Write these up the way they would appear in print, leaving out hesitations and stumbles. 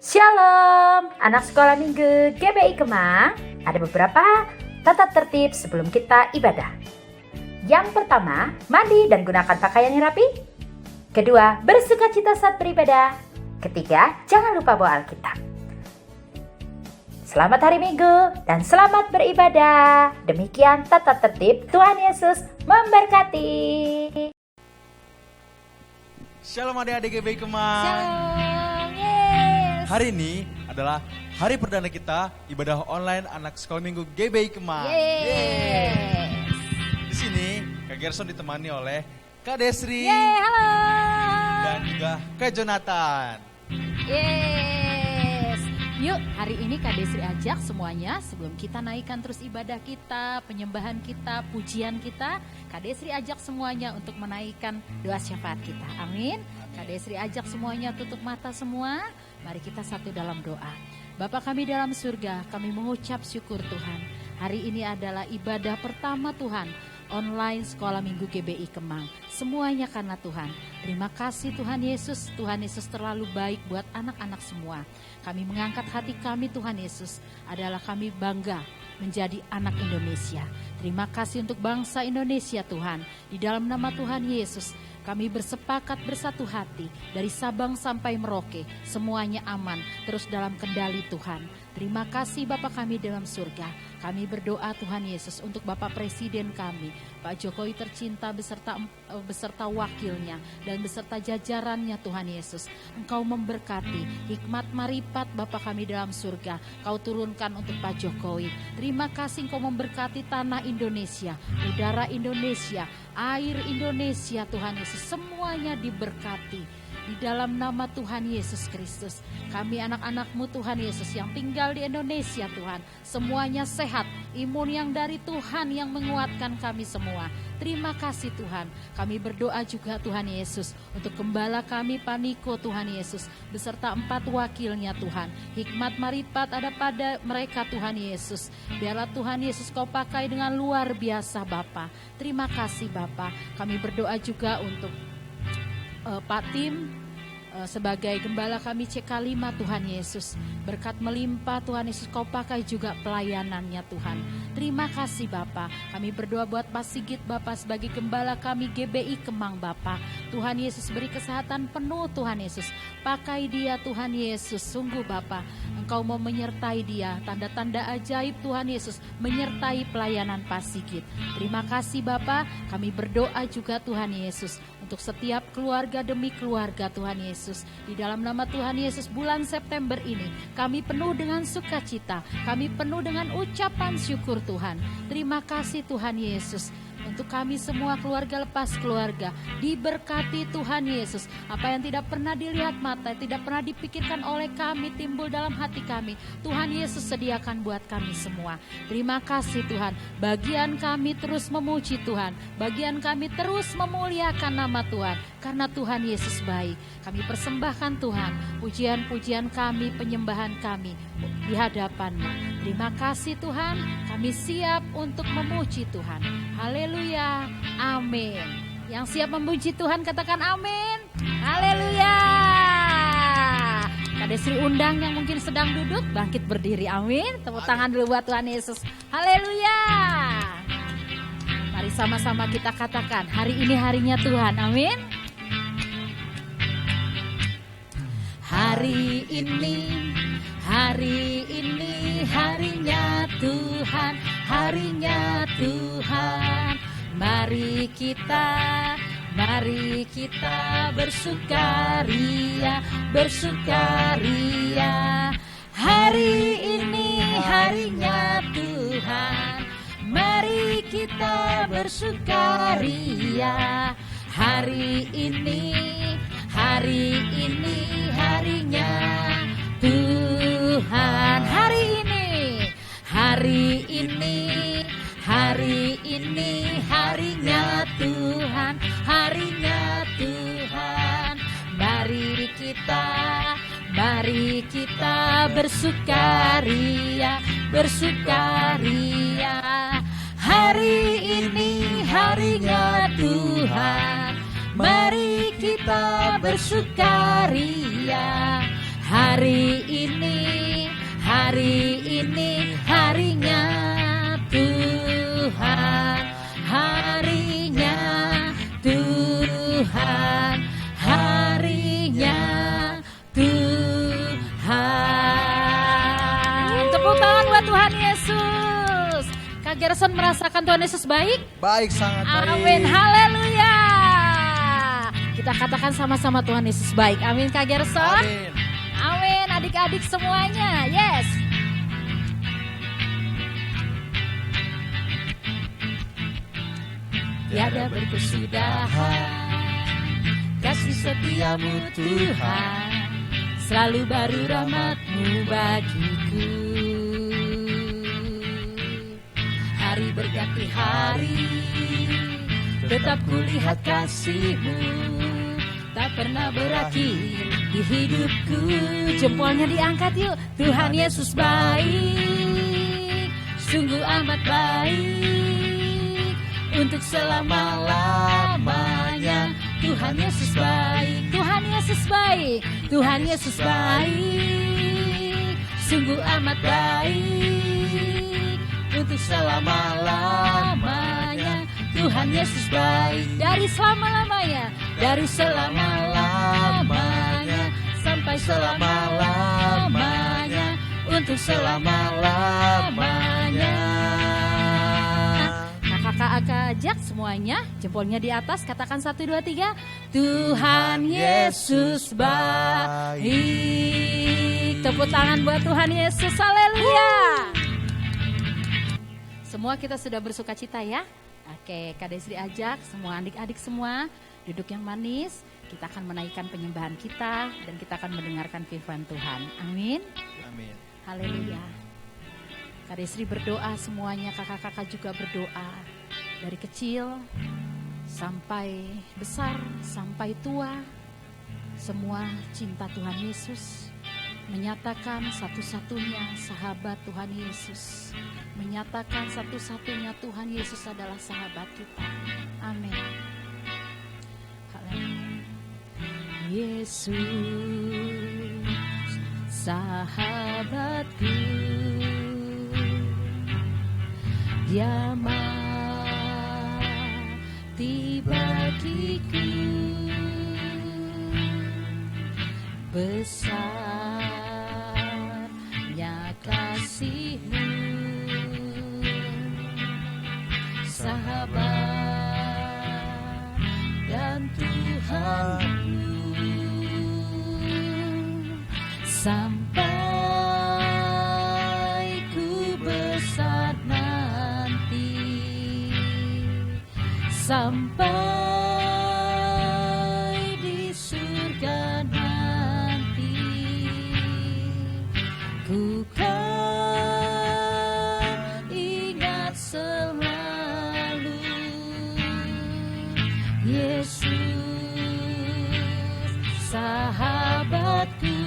Shalom, anak sekolah minggu GBI Kemang. Ada beberapa tata tertib sebelum kita ibadah. Yang pertama, mandi dan gunakan pakaian yang rapi. Kedua, bersukacita saat beribadah. Ketiga, jangan lupa bawa Alkitab. Selamat hari Minggu dan selamat beribadah. Demikian tata tertib. Tuhan Yesus memberkati. Shalom adik-adik GBI Kemang. Shalom, yes. Hari ini adalah hari perdana kita ibadah online anak sekolah minggu GBI Kemang. Yes. Di sini Kak Gerson ditemani oleh Kak Desri Yeay, halo. dan juga Kak Jonathan. Yes. Yuk, hari ini Kak Desri ajak semuanya sebelum kita naikkan terus ibadah kita, penyembahan kita, pujian kita, Kak Desri ajak semuanya untuk menaikkan doa syafaat kita. Amin. Kak Desri ajak semuanya tutup mata semua. Mari kita satu dalam doa. Bapa kami dalam surga, kami mengucap syukur Tuhan. Hari ini adalah ibadah pertama Tuhan, online sekolah minggu GBI Kemang. Semuanya karena Tuhan. Terima kasih Tuhan Yesus. Tuhan Yesus terlalu baik buat anak-anak semua. Kami mengangkat hati kami Tuhan Yesus. Adalah kami bangga menjadi anak Indonesia. Terima kasih untuk bangsa Indonesia Tuhan. Di dalam nama Tuhan Yesus, kami bersepakat bersatu hati dari Sabang sampai Merauke. Semuanya aman, terus dalam kendali Tuhan. Terima kasih Bapa kami dalam surga. Kami berdoa Tuhan Yesus untuk Bapak Presiden kami, Pak Jokowi tercinta beserta wakilnya dan beserta jajarannya Tuhan Yesus. Engkau memberkati hikmat marifat Bapa kami dalam surga. Kau turunkan untuk Pak Jokowi. Terima kasih Engkau memberkati tanah Indonesia, udara Indonesia, air Indonesia Tuhan Yesus. Semuanya diberkati. Di dalam nama Tuhan Yesus Kristus, kami anak-anak-Mu Tuhan Yesus yang tinggal di Indonesia Tuhan, semuanya sehat, imun yang dari Tuhan yang menguatkan kami semua. Terima kasih Tuhan. Kami berdoa juga Tuhan Yesus untuk gembala kami Pak Niko Tuhan Yesus beserta 4 wakilnya Tuhan. Hikmat marifat ada pada mereka Tuhan Yesus. Biarlah Tuhan Yesus Kau pakai dengan luar biasa Bapa. Terima kasih Bapa. Kami berdoa juga untuk Pak Tim sebagai gembala kami CK5 Tuhan Yesus. Berkat melimpah Tuhan Yesus Kau pakai juga pelayanannya Tuhan. Terima kasih Bapa. Kami berdoa buat Pak Sigit Bapa sebagai gembala kami GBI Kemang Bapa. Tuhan Yesus beri kesehatan penuh Tuhan Yesus. Pakai dia Tuhan Yesus. Sungguh Bapa, Engkau mau menyertai dia. Tanda-tanda ajaib Tuhan Yesus menyertai pelayanan Pak Sigit. Terima kasih Bapa. Kami berdoa juga Tuhan Yesus untuk setiap keluarga demi keluarga Tuhan Yesus. Di dalam nama Tuhan Yesus bulan September ini kami penuh dengan sukacita. Kami penuh dengan ucapan syukur Tuhan. Terima kasih Tuhan Yesus. Untuk kami semua keluarga lepas keluarga diberkati Tuhan Yesus. Apa yang tidak pernah dilihat mata, tidak pernah dipikirkan oleh kami timbul dalam hati kami, Tuhan Yesus sediakan buat kami semua. Terima kasih Tuhan. Bagian kami terus memuji Tuhan. Bagian kami terus memuliakan nama Tuhan. Karena Tuhan Yesus baik. Kami persembahkan Tuhan pujian-pujian kami, penyembahan kami di hadapan-Mu. Terima kasih Tuhan. Kami siap untuk memuji Tuhan. Haleluya, amin. Yang siap memuji Tuhan katakan amin. Haleluya. Kak Desri undang yang mungkin sedang duduk bangkit berdiri, amin. Tepuk tangan dulu buat Tuhan Yesus. Haleluya. Mari sama-sama kita katakan hari ini harinya Tuhan, amin. Hari ini harinya Tuhan, harinya Tuhan. Mari kita bersukaria. Hari ini harinya Tuhan. Mari kita bersukaria. Hari ini harinya Tuhan. Hari ini harinya Tuhan, harinya Tuhan. Mari kita bersukaria. Hari ini harinya Tuhan. Mari kita bersukaria. Hari Hari ini harinya Tuhan, harinya Tuhan, harinya Tuhan. Tepuk tangan buat Tuhan Yesus. Kak Gerson merasakan Tuhan Yesus baik? Baik, sangat baik. Amin, haleluya. Kita katakan sama-sama Tuhan Yesus baik. Amin Kak Gerson. Amin. Amin adik-adik semuanya. Yes. Tiada berkesudahan kasih setiamu Tuhan, selalu baru rahmat-Mu bagiku. Hari berganti hari, tetap kulihat kasih-Mu, tak pernah berakhir di hidupku. Jempolnya diangkat yuk. Tuhan Yesus baik, sungguh amat baik, untuk selama-lamanya. Tuhan Yesus baik, Tuhan Yesus baik, Tuhan Yesus baik, sungguh amat baik, untuk selama-lamanya. Tuhan Yesus baik, dari selama-lamanya, dari selama-lamanya sampai selama-lamanya, untuk selama-lamanya. Kakak ajak semuanya, jempolnya di atas, katakan 1, 2, 3. Tuhan Yesus baik. Tepuk tangan buat Tuhan Yesus, haleluya. Semua kita sudah bersuka cita ya. Oke, Kak Desri ajak semua adik-adik semua duduk yang manis. Kita akan menaikkan penyembahan kita dan kita akan mendengarkan firman Tuhan. Amin. Amin. Haleluya. Kak Desri berdoa, semuanya kakak-kakak juga berdoa. Dari kecil sampai besar, sampai tua, semua cinta Tuhan Yesus. Menyatakan satu-satunya sahabat Tuhan Yesus. Menyatakan satu-satunya Tuhan Yesus adalah sahabat kita. Amin. Haleluya. Yesus, sahabatku, Dia mati bagiku, besarnya kasih-Mu, sahabat dan Tuhanku, sampai ku besar nanti, sampai di surga nanti, ku kan ingat selalu Yesus, sahabatku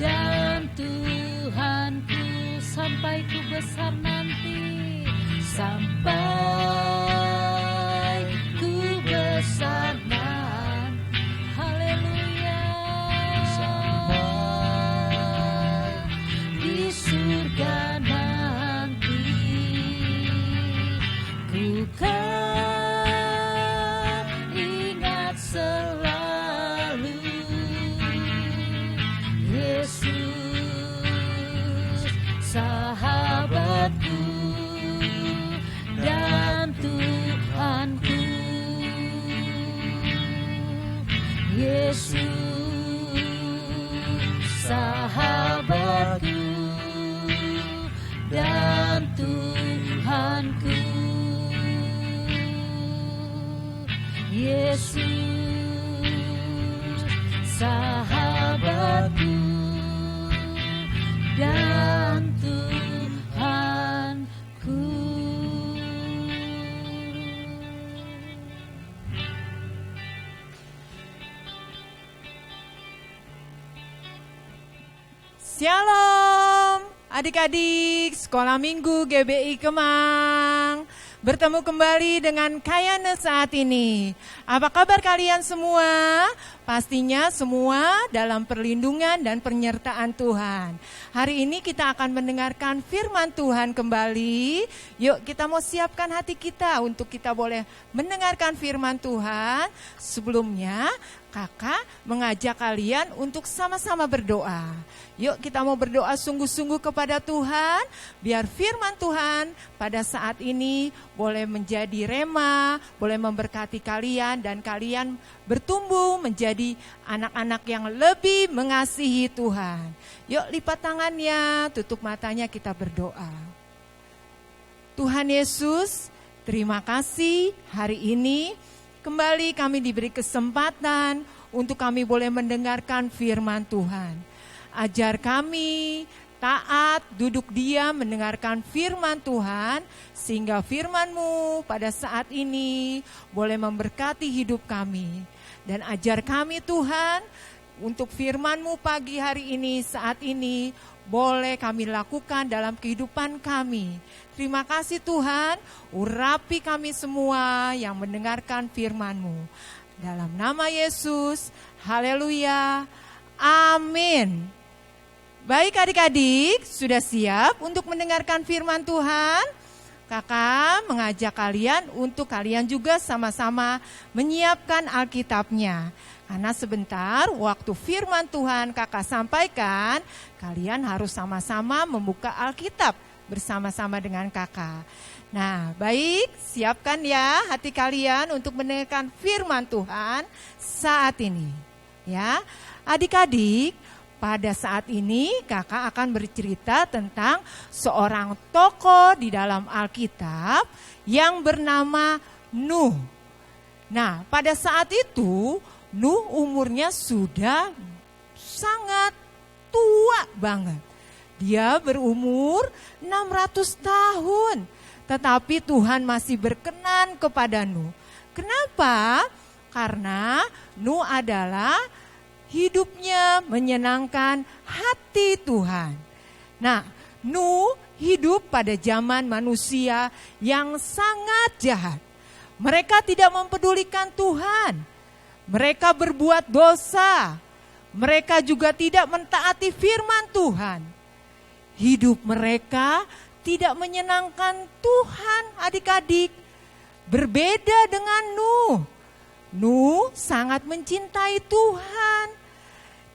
dan Tuhanku, sampai ku besar nanti, sampai ku besar nanti. Haleluya. Sampai di surga nanti, ku kan ingat selalu Yesus, sahabatku dan Tuhanku. Yesus, sahabatku dan Tuhanku. Yesus, sahabatku dan Tuhanku. Shalom adik-adik Sekolah Minggu GBI Kemang. bertemu kembali dengan Kayane saat ini. Apa kabar kalian semua? Pastinya semua dalam perlindungan dan penyertaan Tuhan. Hari ini kita akan mendengarkan firman Tuhan kembali. Yuk kita mau siapkan hati kita untuk kita boleh mendengarkan firman Tuhan. Sebelumnya Kakak mengajak kalian untuk sama-sama berdoa. Yuk kita mau berdoa sungguh-sungguh kepada Tuhan, biar firman Tuhan pada saat ini boleh menjadi rema, boleh memberkati kalian dan kalian bertumbuh menjadi anak-anak yang lebih mengasihi Tuhan. Yuk lipat tangannya, tutup matanya, kita berdoa. Tuhan Yesus, terima kasih hari ini kembali kami diberi kesempatan untuk kami boleh mendengarkan firman Tuhan. Ajar kami taat, duduk diam mendengarkan firman Tuhan, sehingga firman-Mu pada saat ini boleh memberkati hidup kami. Dan ajar kami Tuhan, untuk firman-Mu pagi hari ini, saat ini, boleh kami lakukan dalam kehidupan kami. Terima kasih Tuhan, urapi kami semua yang mendengarkan firman-Mu. Dalam nama Yesus, haleluya, amin. Baik adik-adik, sudah siap untuk mendengarkan firman Tuhan? Kakak mengajak kalian untuk kalian juga sama-sama menyiapkan Alkitabnya. Karena sebentar waktu firman Tuhan kakak sampaikan, kalian harus sama-sama membuka Alkitab bersama-sama dengan kakak. Nah, baik, siapkan ya hati kalian untuk mendengarkan firman Tuhan saat ini. Ya, adik-adik, pada saat ini kakak akan bercerita tentang seorang tokoh di dalam Alkitab yang bernama Nuh. Nah, pada saat itu Nuh umurnya sudah sangat tua banget. Dia berumur 600 tahun. Tetapi Tuhan masih berkenan kepada Nuh. Kenapa? Karena Nuh adalah hidupnya menyenangkan hati Tuhan. Nah, Nuh hidup pada zaman manusia yang sangat jahat. Mereka tidak mempedulikan Tuhan. Mereka berbuat dosa. Mereka juga tidak mentaati firman Tuhan. Hidup mereka tidak menyenangkan Tuhan, adik-adik. Berbeda dengan Nuh. Nuh sangat mencintai Tuhan.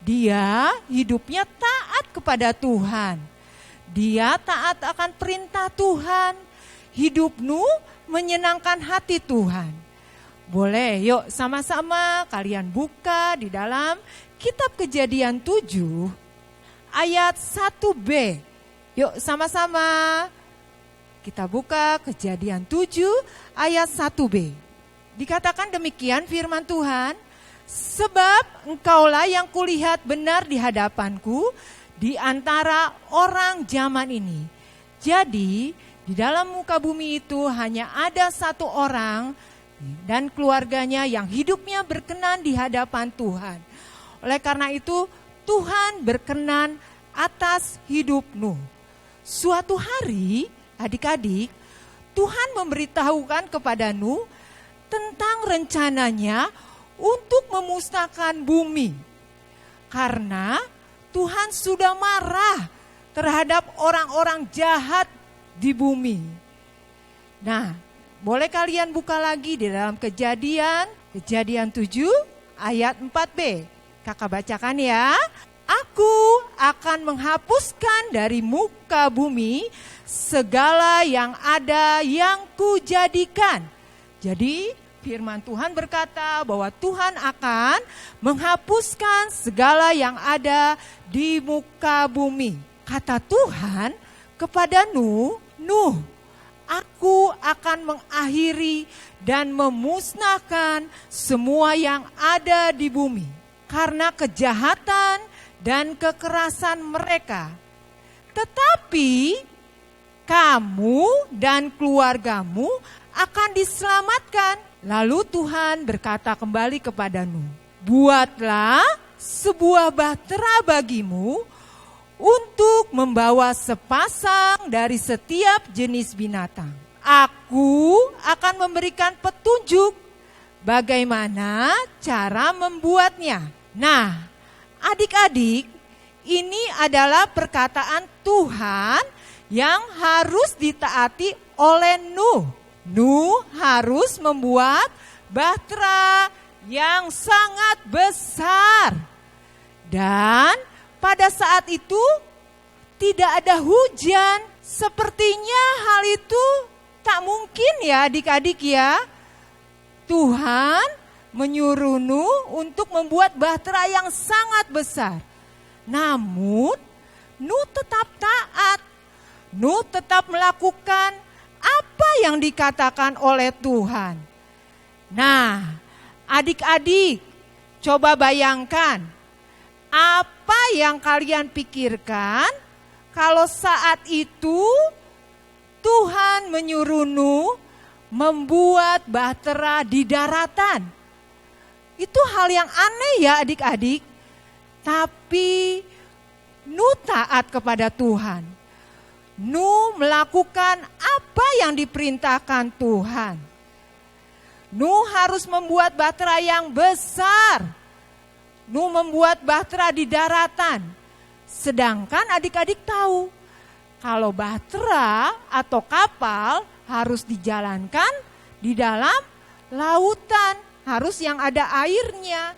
Dia hidupnya taat kepada Tuhan. Dia taat akan perintah Tuhan. Hidup Nuh menyenangkan hati Tuhan. Boleh, yuk sama-sama kalian buka di dalam Kitab Kejadian 7 ayat 1b. Yuk sama-sama kita buka Kejadian 7 ayat 1b. Dikatakan demikian firman Tuhan, sebab engkaulah yang kulihat benar di hadapanku di antara orang zaman ini. Jadi di dalam muka bumi itu hanya ada satu orang dan keluarganya yang hidupnya berkenan di hadapan Tuhan. Oleh karena itu Tuhan berkenan atas hidup Nuh. Suatu hari adik-adik, Tuhan memberitahukan kepada Nuh tentang rencananya untuk memusnahkan bumi. Karena Tuhan sudah marah terhadap orang-orang jahat di bumi. Nah, boleh kalian buka lagi di dalam Kejadian 7 ayat 4b. Kakak bacakan ya. Aku akan menghapuskan dari muka bumi segala yang ada yang kujadikan. Jadi firman Tuhan berkata bahwa Tuhan akan menghapuskan segala yang ada di muka bumi. Kata Tuhan kepada Nuh, Aku akan mengakhiri dan memusnahkan semua yang ada di bumi karena kejahatan dan kekerasan mereka. Tetapi kamu dan keluargamu akan diselamatkan. Lalu Tuhan berkata kembali kepada Nuh, buatlah sebuah bahtera bagimu untuk membawa sepasang dari setiap jenis binatang. Aku akan memberikan petunjuk bagaimana cara membuatnya. Nah, adik-adik, ini adalah perkataan Tuhan yang harus ditaati oleh Nuh. Nuh harus membuat bahtera yang sangat besar. Dan pada saat itu tidak ada hujan. Sepertinya hal itu tak mungkin ya adik-adik ya. Tuhan menyuruh Nuh untuk membuat bahtera yang sangat besar. Namun Nuh tetap taat. Nuh tetap melakukan apa yang dikatakan oleh Tuhan. Nah, adik-adik, coba bayangkan apa yang kalian pikirkan kalau saat itu Tuhan menyuruh Nuh membuat bahtera di daratan. Itu hal yang aneh ya adik-adik. Tapi Nuh taat kepada Tuhan. Nuh melakukan apa yang diperintahkan Tuhan. Nuh harus membuat bahtera yang besar. Nuh membuat bahtera di daratan. Sedangkan adik-adik tahu kalau bahtera atau kapal harus dijalankan di dalam lautan, harus yang ada airnya.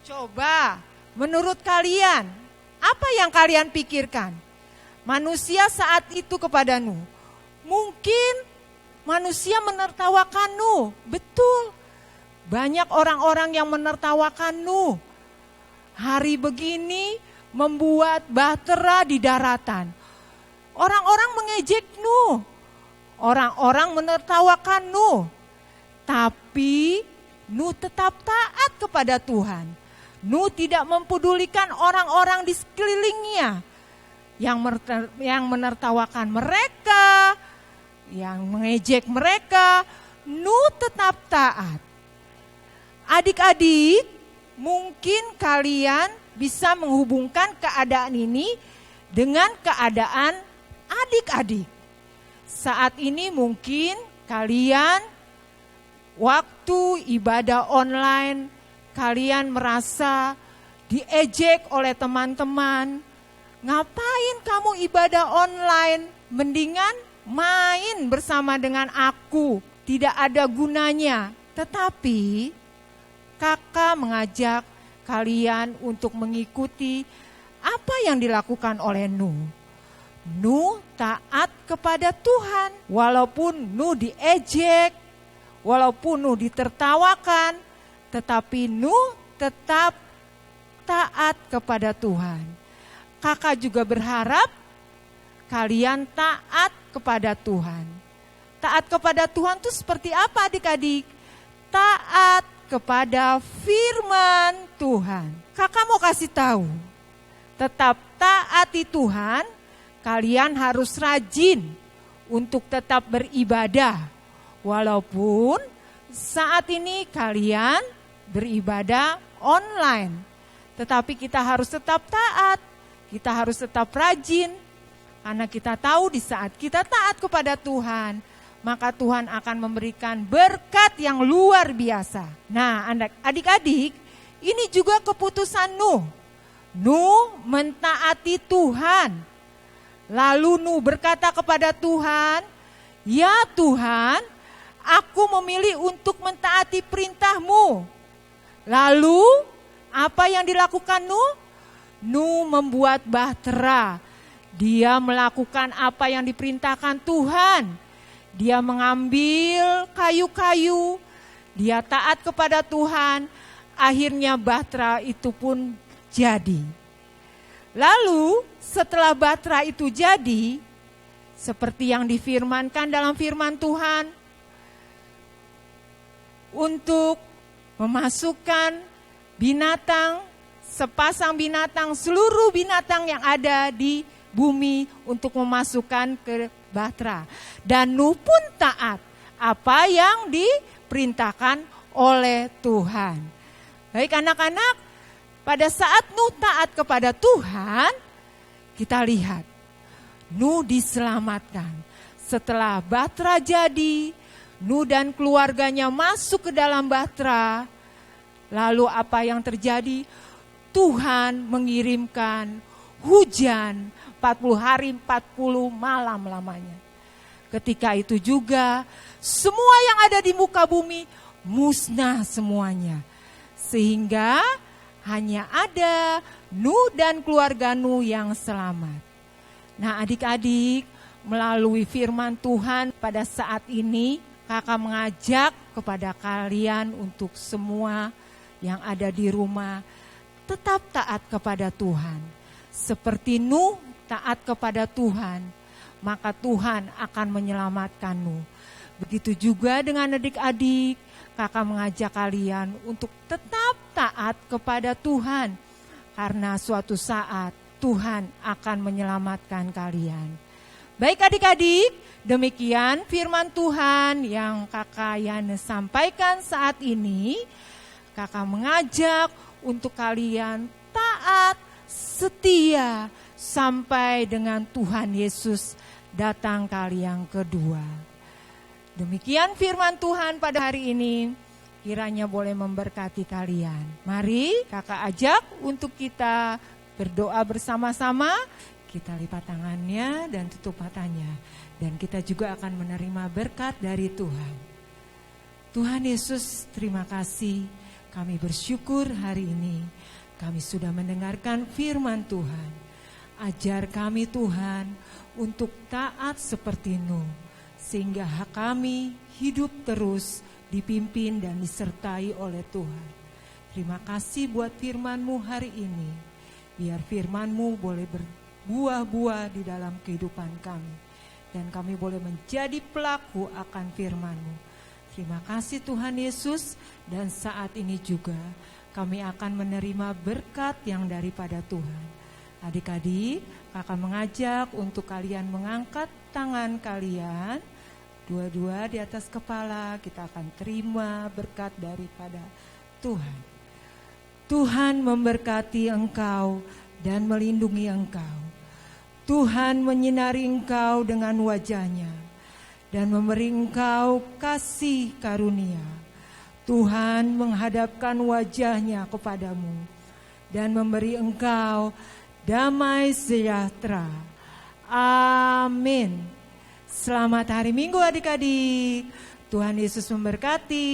Coba, menurut kalian, apa yang kalian pikirkan? Manusia saat itu kepada Nuh. Mungkin manusia menertawakan Nuh, betul. Banyak orang-orang yang menertawakan Nuh. Hari begini membuat bahtera di daratan. Orang-orang mengejek Nuh. Orang-orang menertawakan Nuh. Tapi Nuh tetap taat kepada Tuhan. Nuh tidak mempedulikan orang-orang di sekelilingnya yang menertawakan mereka, yang mengejek mereka. Nuh tetap taat. Adik-adik, mungkin kalian bisa menghubungkan keadaan ini dengan keadaan adik-adik. Saat ini mungkin kalian waktu ibadah online, kalian merasa diejek oleh teman-teman. Ngapain kamu ibadah online? Mendingan main bersama dengan aku, tidak ada gunanya. Tetapi kakak mengajak kalian untuk mengikuti apa yang dilakukan oleh Nuh. Nuh taat kepada Tuhan. Walaupun Nuh diejek, walaupun Nuh ditertawakan, tetapi Nuh tetap taat kepada Tuhan. Kakak juga berharap kalian taat kepada Tuhan. Taat kepada Tuhan itu seperti apa adik-adik? Taat kepada firman Tuhan. Kakak mau kasih tahu, tetap taati Tuhan, kalian harus rajin untuk tetap beribadah. Walaupun saat ini kalian beribadah online, tetapi kita harus tetap taat, kita harus tetap rajin. Karena kita tahu di saat kita taat kepada Tuhan, maka Tuhan akan memberikan berkat yang luar biasa. Nah, adik-adik, ini juga keputusan Nuh. Nuh mentaati Tuhan. Lalu Nuh berkata kepada Tuhan, "Ya Tuhan, aku memilih untuk mentaati perintah-Mu." Lalu, apa yang dilakukan Nuh? Nuh membuat bahtera. Dia melakukan apa yang diperintahkan Tuhan. Dia mengambil kayu-kayu, dia taat kepada Tuhan, akhirnya bahtera itu pun jadi. Lalu setelah bahtera itu jadi, seperti yang difirmankan dalam firman Tuhan, untuk memasukkan binatang, sepasang binatang, seluruh binatang yang ada di bumi untuk memasukkan ke bahtera. Dan Nuh pun taat apa yang diperintahkan oleh Tuhan. Baik anak-anak, pada saat Nuh taat kepada Tuhan, kita lihat Nuh diselamatkan. setelah Batra jadi, Nuh dan keluarganya masuk ke dalam Batra. Lalu apa yang terjadi? Tuhan mengirimkan hujan 40 hari 40 malam lamanya. Ketika itu juga semua yang ada di muka bumi musnah semuanya. Sehingga hanya ada Nuh dan keluarga Nuh yang selamat. Nah adik-adik, melalui firman Tuhan pada saat ini, kakak mengajak kepada kalian untuk semua yang ada di rumah tetap taat kepada Tuhan. Seperti Nuh taat kepada Tuhan, maka Tuhan akan menyelamatkan Nuh. Begitu juga dengan adik-adik, kakak mengajak kalian untuk tetap taat kepada Tuhan. Karena suatu saat Tuhan akan menyelamatkan kalian. Baik adik-adik, demikian firman Tuhan yang kakak Yana sampaikan saat ini. Kakak mengajak untuk kalian taat, setia, sampai dengan Tuhan Yesus datang kali yang kedua. Demikian firman Tuhan pada hari ini, kiranya boleh memberkati kalian. Mari kakak ajak untuk kita berdoa bersama-sama. Kita lipat tangannya dan tutup matanya. Dan kita juga akan menerima berkat dari Tuhan. Tuhan Yesus, terima kasih. Kami bersyukur hari ini kami sudah mendengarkan firman Tuhan. Ajar kami Tuhan untuk taat seperti Nuh, sehingga hak kami hidup terus dipimpin dan disertai oleh Tuhan. Terima kasih buat firman-Mu hari ini. Biar firman-Mu boleh berbuah-buah di dalam kehidupan kami. Dan kami boleh menjadi pelaku akan firman-Mu. Terima kasih Tuhan Yesus, dan saat ini juga kami akan menerima berkat yang daripada Tuhan. Adik-adik, kakak mengajak untuk kalian mengangkat tangan kalian, dua-dua di atas kepala, kita akan terima berkat daripada Tuhan. Tuhan memberkati engkau dan melindungi engkau. Tuhan menyinari engkau dengan wajah-Nya dan memberi engkau kasih karunia. Tuhan menghadapkan wajah-Nya kepadamu dan memberi engkau damai sejahtera. Amin. Selamat hari Minggu adik-adik. Tuhan Yesus memberkati.